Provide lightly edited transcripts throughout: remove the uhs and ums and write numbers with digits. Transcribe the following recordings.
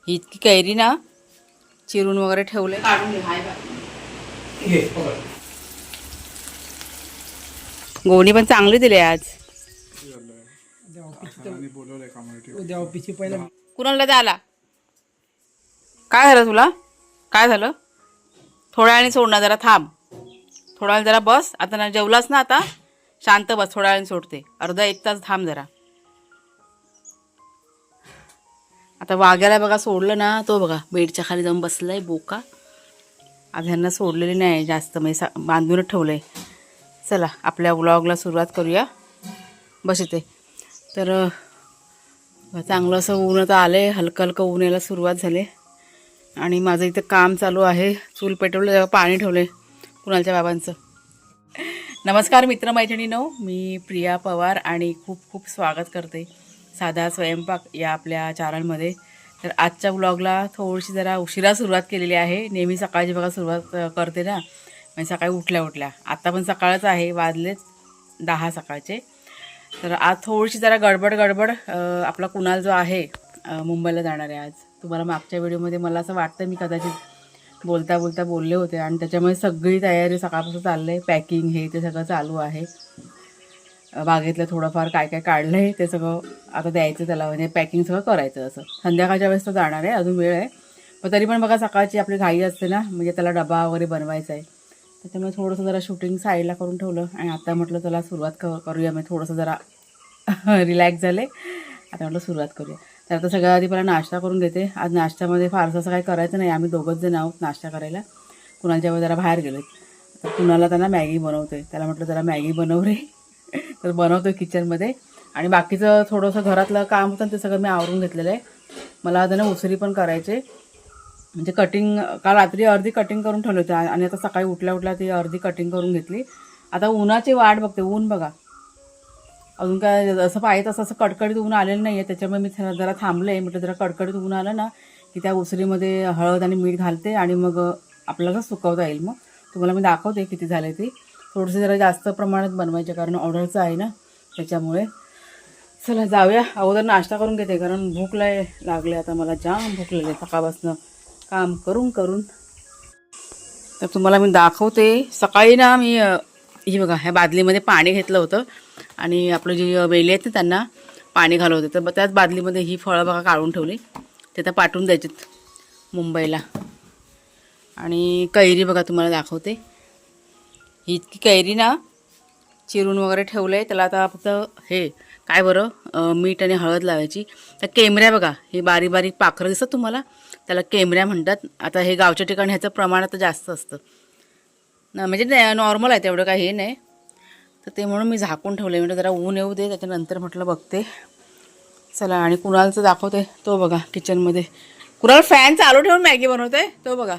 ही इतकी कैरी ना चिरून वगैरे ठेवले. काढून घे. हाय गोणी पण चांगली दिली आज. कुणाला द्याला काय झालं तुला? काय झालं? थोड्या वेळाने सोड ना, जरा थांब. थोडा वेळ जरा बस. आता ना जेवलास ना, आता शांत बस. थोड्या वेळाने सोडते. अर्धा एक तास थांब जरा. आता वाघ्याला बघा सोडलं ना, तो बघा बेडच्या खाली जाऊन बसलाय बोका. आज ह्यांना सोडलेली नाही जास्त, म्हणजे बांधूनच ठेवलंय. चला आपल्या व्लॉगला सुरुवात करूया. बस इथे. तर चांगलं असं ऊन आता आलं आहे. हलकं हलकं ऊन यायला सुरुवात झाली. आणि माझं इथं काम चालू आहे. चूल पेटवलं, तेव्हा पाणी ठेवलं आहे कुणालच्या बाबांचं. नमस्कार मित्रमैत्रिणींनो, मी प्रिया पवार आणि खूप खूप स्वागत करते साधा स्वयंपाक या आपल्या चॅनलमध्ये. तर आजच्या व्लॉगला थोडीशी जरा उशिरा सुरुवात केलेली आहे. नेहमी सकाळची बघा सुरुवात करते ना, म्हणजे सकाळी उठल्या आता पण सकाळच आहे, वाजलेच 10 सकाळचे. तर आज थोडीशी जरा गडबड आपला कुणाल जो आहे मुंबईला जाणार आहे आज. तुम्हाला मागच्या व्हिडिओमध्ये मला असं वाटतं मी कदाचित बोलता बोलले होते, आणि त्याच्यामुळे सगळी तयारी सकाळपासून चाललं आहे. पॅकिंग हे ते सगळं चालू आहे. बागेतलं थोडंफार काय काय काढलं आहे ते सगळं आता द्यायचं त्याला, म्हणजे पॅकिंग सगळं करायचं. असं संध्याकाळच्या वेळेस तो जाणार आहे, अजून वेळ आहे. पण तरी पण बघा सकाळची आपली घाई असते ना, म्हणजे त्याला डबा वगैरे बनवायचा आहे. त्याच्यामुळे थोडंसं जरा शूटिंग साईडला करून ठेवलं. आणि आता म्हटलं चला सुरुवात करूया. मी थोडंसं जरा रिलॅक्स झाले. आता म्हटलं सुरुवात करूया. तर आता सगळ्यात आधी पहिला नाश्ता करून घेते. आज नाश्त्यामध्ये फारसं असं काही करायचं नाही. आम्ही दोघंच जण आहोत नाश्ता करायला. कुणालच्या जरा बाहेर गेलेत. तर कुणाला त्यांना मॅगी बनवते. त्याला म्हटलं जरा मॅगी बनव रे. तर बनवतो किचनमध्ये. आणि बाकीचं थोडंसं घरातलं काम होतं ते सगळं मी आवरून घेतलेलं आहे. मला आता ना उसरी पण करायचे, म्हणजे कटिंग काल रात्री अर्धी कटिंग करून ठेवली होती, आणि आता सकाळी उठल्या ती अर्धी कटिंग करून घेतली. आता उन्हाची वाट बघते. ऊन बघा अजून काय असं पाहिजे तसं असं कडकडीत ऊन आलेलं नाही आहे. त्याच्यामुळे मी जरा थांबले. म्हटलं जरा कडकडीत ऊन आलं ना की त्या उसरीमध्ये हळद आणि मीठ घालते, आणि मग आपल्याला सुकवता येईल. मग तुम्हाला मी दाखवते किती झाले ते. थोडंसं जरा जास्त प्रमाणात बनवायचे, कारण ऑर्डरचं आहे ना, त्याच्यामुळे. चला जाऊया. अगोदर नाश्ता करून घेते, कारण भूक लागले. आता मला जाम भूक लागली सकाळपासून काम करून. तर तुम्हाला मी दाखवते. सकाळी ना मी ही बघा ह्या बादलीमध्ये पाणी घेतलं होतं, आणि आपलं जी वेली आहेत ना त्यांना पाणी घालवत होते. तर त्याच बादलीमध्ये ही फळं बघा काढून ठेवली. ते तर पाठवून द्यायचीत मुंबईला. आणि कैरी बघा तुम्हाला दाखवते. ही इतकी कैरी ना चिरून वगैरे ठेवलं आहे. त्याला आता फक्त हे काय बरं मीठ आणि हळद लावायची. त्या केमऱ्या बघा, हे बारीक बारीक पाखरं दिसतात तुम्हाला, त्याला केमऱ्या म्हणतात. आता हे गावच्या ठिकाणी ह्याचं प्रमाण आता जास्त असतं ना, म्हणजे नॉर्मल आहे तेवढं काही हे नाही. तर ते म्हणून मी झाकून ठेवले. म्हणजे जरा ऊन येऊ दे, त्याच्यानंतर म्हटलं बघते. चला. आणि कुणालचं दाखवते. तो बघा किचनमध्ये कुणाल फॅन चालू ठेवून मॅगी बनवतोय. तो बघा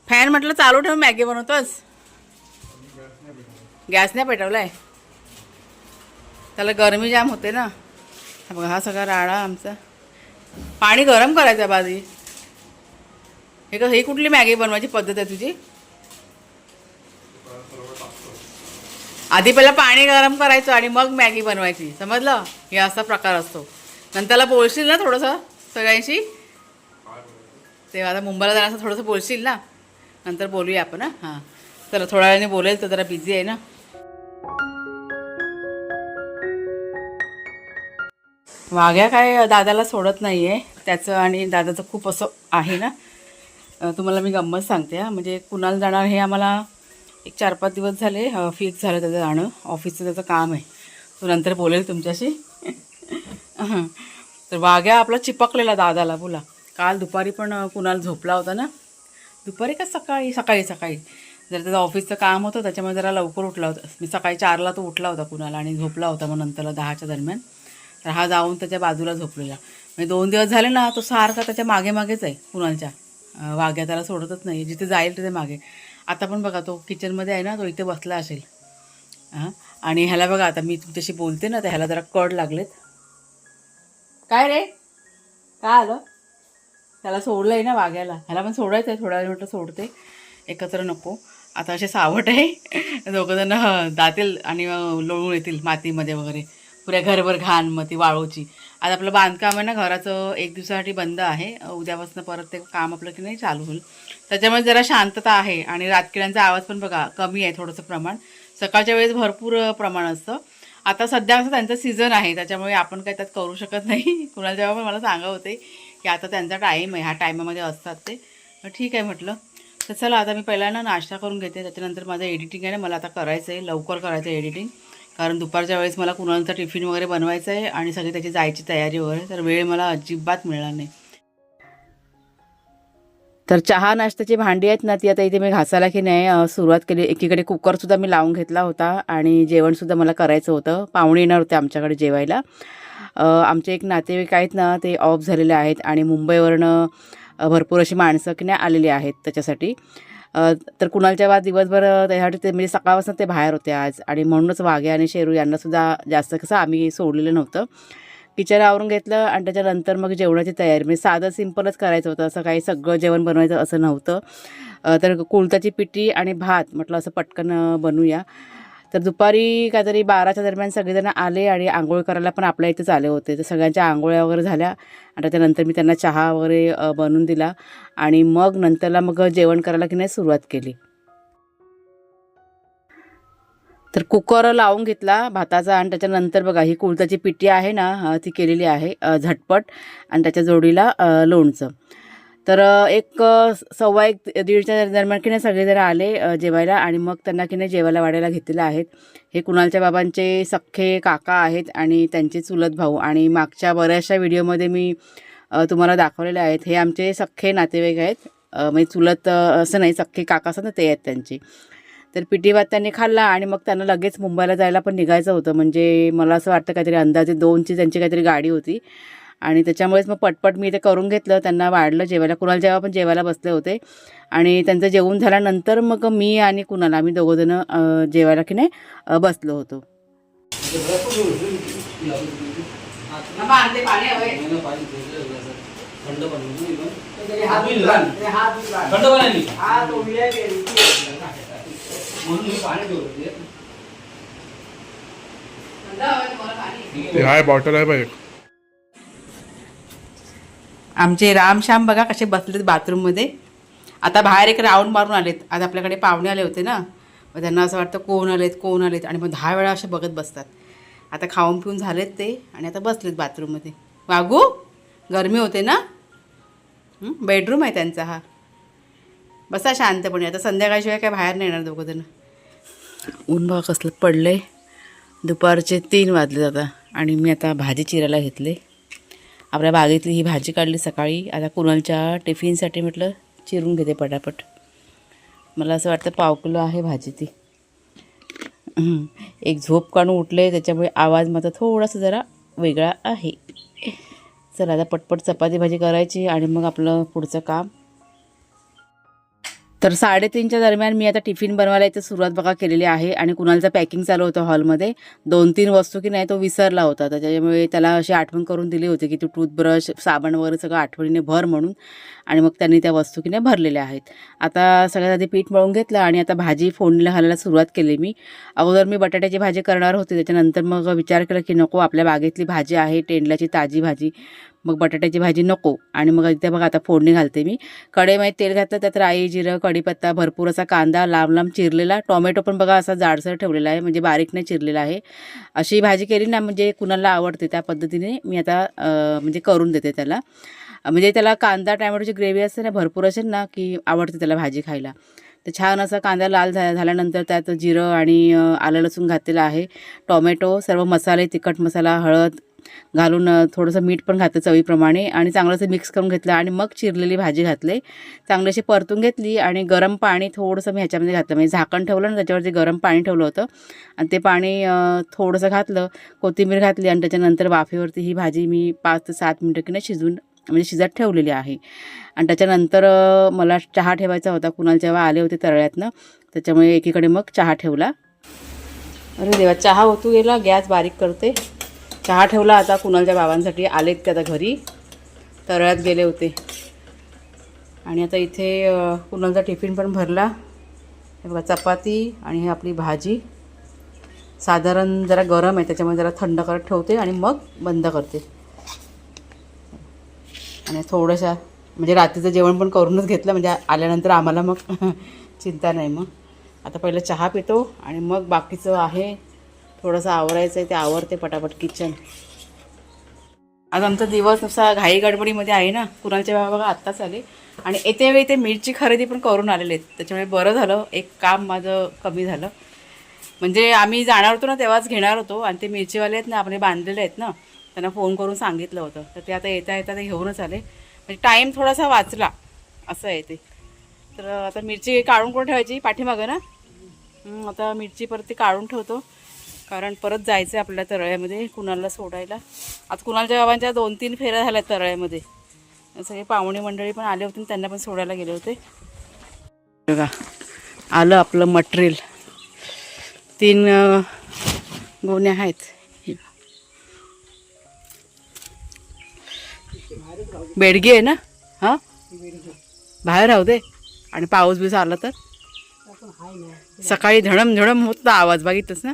फॅन म्हटलं चालू ठेवून मॅगी बनवतोस. गॅस नाही पेटवलाय, त्याला गरमी जाम होते ना. बघा हा सगळा राडा आमचा. पाणी गरम करायचं बाजी. हे कुठली मॅगी बनवायची पद्धत आहे तुझी? आधी पहिला पाणी गरम करायचं आणि मग मॅगी बनवायची, समजलं? हे असा प्रकार असतो. नंतरला बोलशील ना थोडंसं सगळ्यांशी. तेव्हा आता मुंबईला जाण्याचं थोडंसं बोलशील ना, नंतर बोलूया आपण. हां चला, थोड्या वेळाने बोलेल, तर जरा बिझी आहे ना. वाघ्या काय दादाला सोडत नाही आहे. त्याचं आणि दादाचं खूप असं आहे ना. तुम्हाला मी गंमत सांगते हां. म्हणजे कुणाल जाणार हे आम्हाला एक 4-5 दिवस झाले फिक्स झालं त्याचं जाणं. ऑफिसचं त्याचं काम आहे, तो नंतर बोलेल तुमच्याशी. तर वाघ्या आपला चिपकलेला दादाला. बोला काल दुपारी पण कुणाल झोपला होता ना. दुपारी का सकाळी जर त्याचं ऑफिसचं काम होतं, त्याच्यामुळे जरा लवकर उठला होता. मी सकाळी 4ला तो उठला होता कुणाला, आणि झोपला होता मग नंतरला 10च्या दरम्यान. तर हा जाऊन त्याच्या बाजूला झोपलेला. म्हणजे 2 दिवस झाले ना, तो सारखा त्याच्या मागेच आहे कुणालच्या. वाघ्या त्याला सोडतच नाही, जिथे जाईल तिथे मागे. आता पण बघा तो किचनमध्ये आहे ना, तो इथे बसला असेल. हां. आणि ह्याला बघा, आता मी तुमच्याशी बोलते ना, तर ह्याला जरा कड लागलेत. काय रे काय आलं? त्याला सोडलं आहे ना वाघ्याला. ह्याला पण सोडायचं आहे. थोड्या वेळ म्हटलं सोडते, एकत्र नको. आता असे सावट आहे दोघंजणं जातील आणि लोळून येतील मातीमध्ये वगैरे. पुऱ्या घरभर घाण मग ती वाळूची. आज आपलं बांधकाम आहे ना घराचं 1 दिवसासाठी बंद आहे. उद्यापासून परत ते काम आपलं की नाही चालू होईल. त्याच्यामुळे जरा शांतता आहे आणि रातकिड्यांचा आवाज पण बघा कमी आहे थोडंसं प्रमाण. सकाळच्या वेळेस भरपूर प्रमाण असतं. आता सध्या असं त्यांचं सीझन आहे त्याच्यामुळे आपण काही त्यात करू शकत नाही. कुणाला जेव्हा पण मला सांगा होते की आता त्यांचा टाईम आहे, ह्या टायमामध्ये असतात ते. ठीक आहे म्हटलं. तर चला आता मी पहिला ना नाश्ता करून घेते, त्याच्यानंतर माझं एडिटिंग आहे ना मला आता करायचं आहे, लवकर करायचं आहे एडिटिंग. कारण दुपारच्या वेळेस मला कुणालचा टिफिन वगैरे बनवायचं आहे आणि सगळी त्याची जायची तयारी वगैरे, तर वेळ मला अजिबात मिळणार नाही. तर चहा नाश्त्याची भांडी आहेत ना ती आता इथे मी घासायला की नाही सुरुवात केली. एकीकडे कुकरसुद्धा मी लावून घेतला होता आणि जेवणसुद्धा मला करायचं होतं. पाहुणे येणार होते आमच्याकडे जेवायला. आमचे एक नातेवाईक आहेत ना ते ऑफ झालेले आहेत आणि मुंबईवरनं भरपूर अशी माणसं की नाही आलेली आहेत त्याच्यासाठी. तर कुणालच्या बाद दिवसभर त्यासाठी ते म्हणजे सकाळपासून ते बाहेर होते आज आणि म्हणूनच वाघे आणि शेरू यांनासुद्धा जास्त कसं आम्ही सोडलेलं नव्हतं. किचन आवरून घेतलं आणि त्याच्यानंतर मग जेवणाची तयारी म्हणजे साधं सिंपलच करायचं होतं, असं काही सगळं जेवण बनवायचं असं नव्हतं. तर कुळथाची पिठी आणि भात म्हटलं असं पटकन बनवूया. तर दुपारी काहीतरी 12च्या दरम्यान सगळेजण आले आणि आंघोळ करायला पण आपल्या इथेच आले होते. तर सगळ्यांच्या आंघोळ्या वगैरे झाल्या आणि त्याच्यानंतर मी त्यांना चहा वगैरे बनवून दिला आणि मग नंतरला मग जेवण करायला की नाही सुरुवात केली. तर कुकर लावून घेतला भाताचा आणि त्याच्यानंतर बघा ही कुळथाची पिठी आहे ना ती केलेली आहे झटपट आणि त्याच्या जोडीला लोणचं. तर एक 1:15 दीडच्या दरम्यान की नाही सगळेजण आले जेवायला आणि मग त्यांना की नाही जेवायला वाढायला घेतलेलं आहेत. हे कुणालच्या बाबांचे सख्खे काका आहेत आणि त्यांचे चुलत भाऊ आणि मागच्या बऱ्याचशा व्हिडिओमध्ये मी तुम्हाला दाखवलेले आहेत. हे आमचे सख्खे नातेवाईक आहेत, म्हणजे चुलत असं नाही, सख्खे काका असं ना ते आहेत त्यांचे. तर पिठी भात त्यांनी खाल्ला आणि मग त्यांना लगेच मुंबईला जायला पण निघायचं होतं. म्हणजे मला असं वाटतं काहीतरी अंदाजे 2ची त्यांची काहीतरी गाडी होती आणि त्याच्यामुळेच मग पटपट मी ते करून घेतलं. त्यांना वाढलं जेवायला. कुणाल जेव्हा पण जेवायला बसले होते आणि त्यांचं जेवून झाल्यानंतर मग मी आणि कुणाल आम्ही दोघंजणं जेवायला की नाही बसलो होतो. हाय बॉटल आहे बाई. आमचे रामश्याम बघा कसे बसलेत बाथरूममध्ये. आता बाहेर एक राऊंड मारून आलेत. आज आपल्याकडे पाहुणे आले होते ना, मग त्यांना असं वाटतं कोण आलेत आणि मग 10 वेळा असे बघत बसतात. आता खाऊन पिऊन झालेत ते आणि आता बसलेत बाथरूममध्ये. वागू गरमी होते ना, बेडरूम आहे त्यांचा हा. बसा शांतपणे. आता संध्याकाळशिवाय काय बाहेर नाही येणार दोघंजणं. ऊन बघा कसलं पडलं आहे. दुपारचे 3 वाजले आता आणि मी आता भाजी चिरायला घेतले. आपल्या बागेतली ही भाजी काढली सकाळी. आता कुणालच्या टिफिनसाठी म्हटलं चिरून घेते पटापट. मला असं वाटतं 1/2 किलो आहे भाजी ती. एक झोप काढून उठले त्याच्यामुळे आवाज माझा थोडासा जरा वेगळा आहे. चला आता पटपट चपाती भाजी करायची आणि मग आपलं पुढचं काम. तर 3:30च्या दरम्यान मी आता टिफिन बनवायला इथं सुरुवात बघा केलेली आहे आणि कुणालचं पॅकिंग चालू होतं हॉलमध्ये. 2-3 वस्तू की नाही तो विसरला होता, त्याच्यामुळे त्याला अशी आठवण करून दिली होती की तू टूथब्रश साबण वगैरे सगळं आठवणीने भर म्हणून. आणि मग त्यांनी त्या वस्तू की नाही भरलेल्या आहेत. आता सगळ्यात आधी पीठ मळून घेतलं आणि आता भाजी फोडणीला घालायला सुरुवात केली मी. अगोदर मी बटाट्याची भाजी करणार होते, त्याच्यानंतर मग विचार केला की नको, आपल्या बागेतली भाजी आहे टेंडल्याची ताजी भाजी, मग बटाट्याची भाजी नको. आणि मग इथे बघा आता फोडणी घालते मी. कढईमध्ये तेल घातलं, त्यात राई जिरं कढीपत्ता भरपूर असा कांदा लांब लांब चिरलेला, टोमॅटो पण बघा असा जाडसर ठेवलेला आहे, म्हणजे बारीक नाही चिरलेला आहे. अशी भाजी केली ना म्हणजे कुणाला आवडते त्या पद्धतीने मी आता म्हणजे करून देते त्याला. म्हणजे त्याला कांदा टोमॅटोची ग्रेव्ही असते ना भरपूर असेल ना की आवडते त्याला भाजी खायला. तर छान असा कांदा लाल झाल्यानंतर त्यात जिरं आणि आलं लसूण घातलेलं आहे. टोमॅटो, सर्व मसाले, तिखट मसाला, हळद घालून थोडंसं मीठ पण घातलं चवीप्रमाणे आणि चांगलं असं मिक्स करून घेतलं आणि मग चिरलेली भाजी घातले. चांगलीशी परतून घेतली आणि गरम पाणी थोडंसं मी ह्याच्यामध्ये घातलं, म्हणजे झाकण ठेवलं ना त्याच्यावरती गरम पाणी ठेवलं होतं आणि ते पाणी थोडंसं घातलं, कोथिंबीर घातली आणि त्याच्यानंतर वाफेवरती ही भाजी मी 5 ते 7 मिनटं की नाही म्हणजे शिजत ठेवलेली आहे. आणि त्याच्यानंतर मला चहा ठेवायचा होता. कुणाल जेव्हा आले होते तळ्यातनं, त्याच्यामुळे एकीकडे मग चहा ठेवला. अरे देवा, चहा ओतू गेला, गॅस बारीक करते. चहा ठेवला. आता कुणालच्या बाबांसाठी आलेत ते आता घरी, तळ्यात गेले होते. आणि आता इथे कुणालचा टिफिन पण भरला. हे बघा चपाती आणि हे आपली भाजी. साधारण जरा गरम आहे त्याच्यामुळे जरा थंड करत ठेवते आणि मग बंद करते. आणि थोडंसं म्हणजे रात्रीचं जेवण पण करूनच घेतलं म्हणजे आल्यानंतर आम्हाला मग चिंता नाही. मग आता पहिलं चहा पितो आणि मग बाकीचं आहे थोडंसं आवरायचं आहे ते आवरते पटापट किचन. आज आमचा दिवस नुसता घाई गडबडीमध्ये आहे ना. कुणालचे बाबा बघा आत्ताच आले आणि येते वेळी ते मिरची खरेदी पण करून आलेले आहेत त्याच्यामुळे बरं झालं एक काम माझं कमी झालं. म्हणजे आम्ही जाणार होतो ना तेव्हाच घेणार होतो आणि ते मिरचीवाले आहेत ना आपले बांधलेले आहेत ना त्यांना फोन करून सांगितलं होतं तर ते आता येता येता ते घेऊनच आले. म्हणजे टाईम थोडासा वाचला असं आहे ते. तर आता मिरची काढून कोण ठेवायची पाठीमागं ना. आता मिरची परत ती काढून ठेवतो कारण परत जायचं आहे आपल्या तळ्यामध्ये कुणालला सोडायला. आता कुणालच्या बाबांच्या 2-3 फेऱ्या झाल्या तळ्यामध्ये. सगळे पाहुणे मंडळी पण आले होते त्यांना पण सोडायला गेले होते. बघा आलं आपलं मटेरियल. 3 गोण्या आहेत. बेडगी आहे ना. हां बाहेर राहू दे आणि पाऊस बीस आला तर सकाळी झडम झडम होता आवाज बघितलंच ना.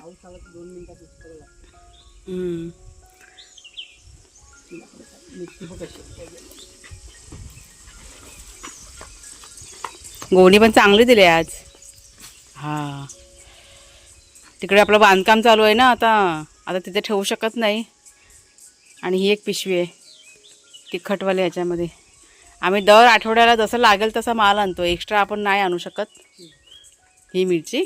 गोणी पण चांगली दिली आज. हां तिकडे आपलं बांधकाम चालू आहे ना आता आता तिथे ठेवू शकत नाही. आणि ही एक पिशवी आहे तिखटवाले याच्यामध्ये. आम्ही दर आठवड्याला जसं लागेल तसा माल आणतो एक्स्ट्रा आपण नाही आणू शकत. ही मिरची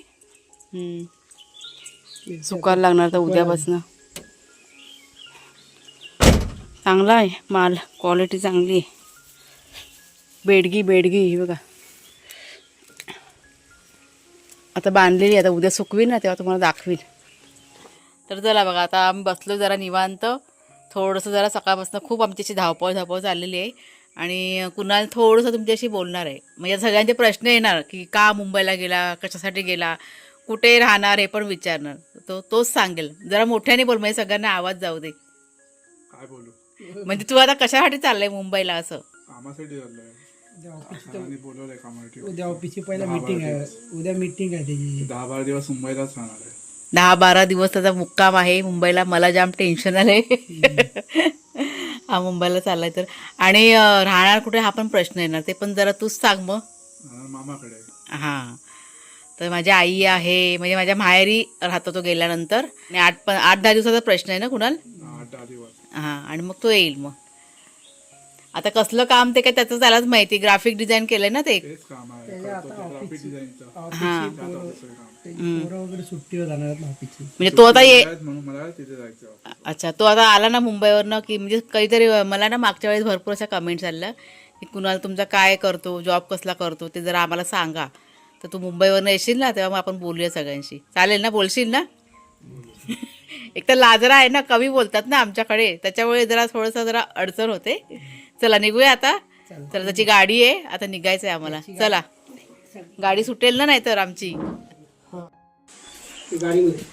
सुकायला लागणार तर उद्यापासून. चांगला आहे माल क्वालिटी चांगली आहे. बेडगी बेडगी ही बघा आता बांधलेली आता उद्या सुकवीन ना तेव्हा तुम्हाला दाखवीन. तर चला बघा आता आम्ही बसलो जरा निवांत. थोडंसं जरा सकाळपासून खूप आमच्याशी धावपळ चाललेली आहे आणि कुणाल थोडंसं तुमच्याशी बोलणार आहे. म्हणजे सगळ्यांचे प्रश्न येणार की का मुंबईला गेला कशासाठी गेला कुठे राहणार हे पण विचारणार. तोच सांगेल. जरा मोठ्याने बोल म्हणजे सगळ्यांना आवाज जाऊ दे. काय बोलू म्हणजे तू आता कशासाठी चाललंय मुंबईला असं. कामासाठी चाललंय. बोलवलंय कामासाठी. उद्या ऑफिसची पहिला मीटिंग आहे. उद्या मीटिंग आहे त्याची. 10-12 दिवस मुंबईलाच राहणार आहे. 10-12 दिवस त्याचा मुक्काम आहे मुंबईला. मला जाम टेन्शन आलंय हा मुंबईला चाललाय तर. आणि राहणार कुठे हा पण प्रश्न येणार ते पण जरा तूच सांग मग. मामाकडे. हां तर माझी आई आहे म्हणजे माझ्या माहेरी राहतो तो गेल्यानंतर. आणि 8-10 दिवसाचा प्रश्न आहे ना कुणाल. 8-10 दिवस. हां आणि मग तो येईल. मग आता कसलं काम ते काय त्याचं त्यालाच माहिती. ग्राफिक डिझाईन केलंय ना ते. तेच काम आहे. ग्राफिक डिझाईनचं. हां पोरं वगैरे सुट्टीवर जाणार आहेत ना ऑफिसची. म्हणजे तो आता म्हणून मला तिथे जायचं. अच्छा तो आता आला ना मुंबईवरनं की म्हणजे काहीतरी मला ना मागच्या वेळेस भरपूर अशा कमेंट्स आल्या की कुणाल तुमचा काय करतो जॉब कसला करतो ते जरा आम्हाला सांगा. तर तू मुंबईवरनं येशील ना तेव्हा मग आपण बोलूया सगळ्यांशी. चालेल ना बोलशील ना. एक तर लाजरा आहे ना कमी बोलतात ना आमच्याकडे त्याच्यामुळे जरा थोडंसं जरा अडचण होते. चला निघूया आता. चला त्याची गाडी आहे आता निघायचं आहे आम्हाला. चला गाडी सुटेल ना नाही तर आमची. गाडीमध्ये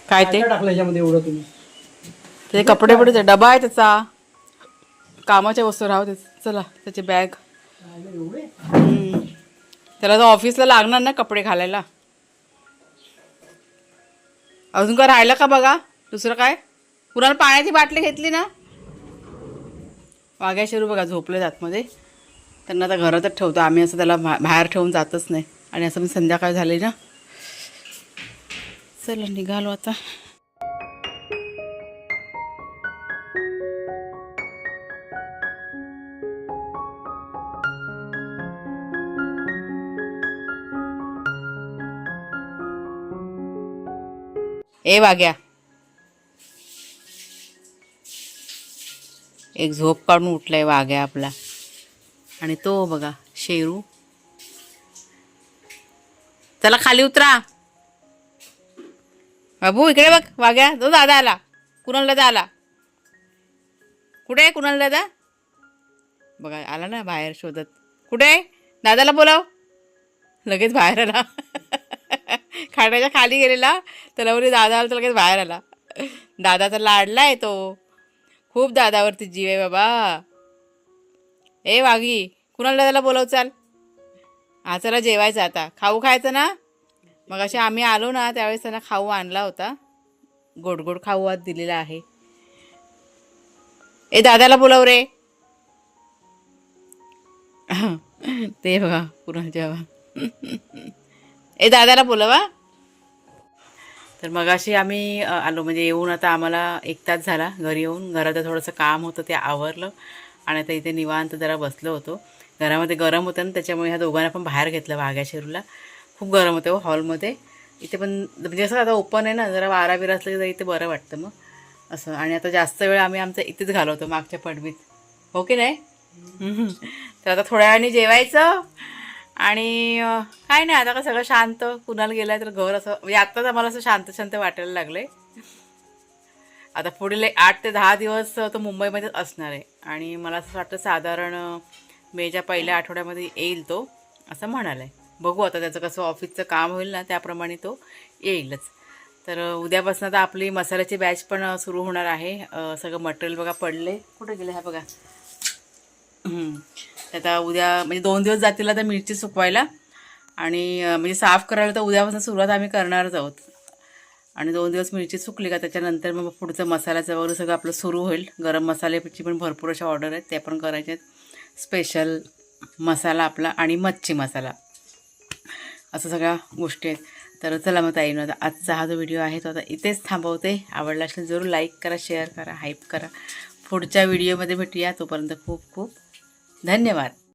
काय ते टाकलं याच्यामध्ये एवढं तुम्ही. ते कपडे पडे डबा आहे त्याचा कामाच्या वस्तू राहू दे. चला त्याची बॅग. त्याला तर ऑफिसला लागणार ना कपडे घालायला. अजून काय राहिलं का बघा दुसरं काय. कुणाला पाण्याची बाटली घेतली ना. वाघ्या शेरू बघा झोपले आतमध्ये. त्यांना आता घरातच ठेवतो आम्ही असं त्याला बाहेर ठेवून जातच नाही. आणि असं मी संध्याकाळ झाली ना. चला निघालो आता. ए वाग्या एक झोप काढून उठलाय वाघ्या आपला. आणि तो बघा शेरू. चला खाली उतरा बाबू. इकडे बघ वाघ्या तो दादा आला. कुणाल दादा आला. कुठे आहे कुणाल दादा बघा आला ना बाहेर शोधत. कुठे दादाला बोलाव. लगेच बाहेर आला. खाण्याच्या खाली गेलेला त्याला बोलली दादा आला तर लगेच बाहेर आला. दादाचा लाडला आहे तो. खूप दादावरती जीव आहे बाबा. ए वाघी कुणाल दादाला बोलव चाल. हा चला जेवायचं आता. खाऊ खायचं ना. मग असे आम्ही आलो ना त्यावेळेस त्यांना खाऊ आणला होता. गोड गोड खाऊ आज दिलेला आहे. ए दादाला बोलाव रे. ते बघा पुन्हा जेव्हा ए दादाला बोलावा. तर मगाशी आम्ही आलो म्हणजे येऊन आता आम्हाला 1 तास झाला घरी येऊन. घरात थोडंसं काम होतं ते आवरलं आणि आता इथे निवांत जरा बसलो होतो. घरामध्ये गरम होतं ना त्याच्यामुळे ह्या दोघांना पण बाहेर घेतलं वाघ्या शेरूला. खूप गरम होतं हो हॉलमध्ये. इथे पण म्हणजे असं आता ओपन आहे ना जरा वारा बिरा असलं की इथे बरं वाटतं मग असं. आणि आता जास्त वेळ आम्ही आमचं इथेच घालवतो मागच्या पडवीत. हो की नाही. तर आता थोड्या वेळाने जेवायचं आणि काय नाही आता का सगळं शांत. कुणाला गेलाय तर घर असं म्हणजे आत्ताच आम्हाला असं शांत शांत वाटायला लागलंय. आता पुढील 8 ते 10 दिवस तो मुंबईमध्येच असणार आहे आणि मला असं वाटतं साधारण मेच्या पहिल्या आठवड्यामध्ये येईल तो असं म्हणाला आहे. बघू आता त्याचं कसं ऑफिसचं काम होईल ना त्याप्रमाणे तो येईलच. तर उद्यापासून आता आपली मसाल्याची बॅच पण सुरू होणार आहे. सगळं मटेरियल बघा पडले. कुठे गेले हा बघा. आता उद्या म्हणजे 2 दिवस जातील आता मिरची सुकवायला आणि म्हणजे साफ करायला तर उद्यापासून सुरुवात आम्ही करणारच आहोत. आणि 2 दिवस मिरची सुकली का त्याच्यानंतर मग पुढचं मसाल्याचं वगैरे सगळं आपलं सुरू होईल. गरम मसाल्याची पण भरपूर अशा ऑर्डर आहेत त्या पण करायच्या आहेत. स्पेशल मसाला आपला आणि मच्छी मसाला असं सगळ्या गोष्टी आहेत. तर चला मग ताईनं आता आजचा हा जो व्हिडिओ आहे तो आता इथेच थांबवते. आवडला असेल जरूर लाईक करा, शेअर करा, हाईप करा. पुढच्या व्हिडिओमध्ये भेटूया. तोपर्यंत खूप खूप धन्यवाद.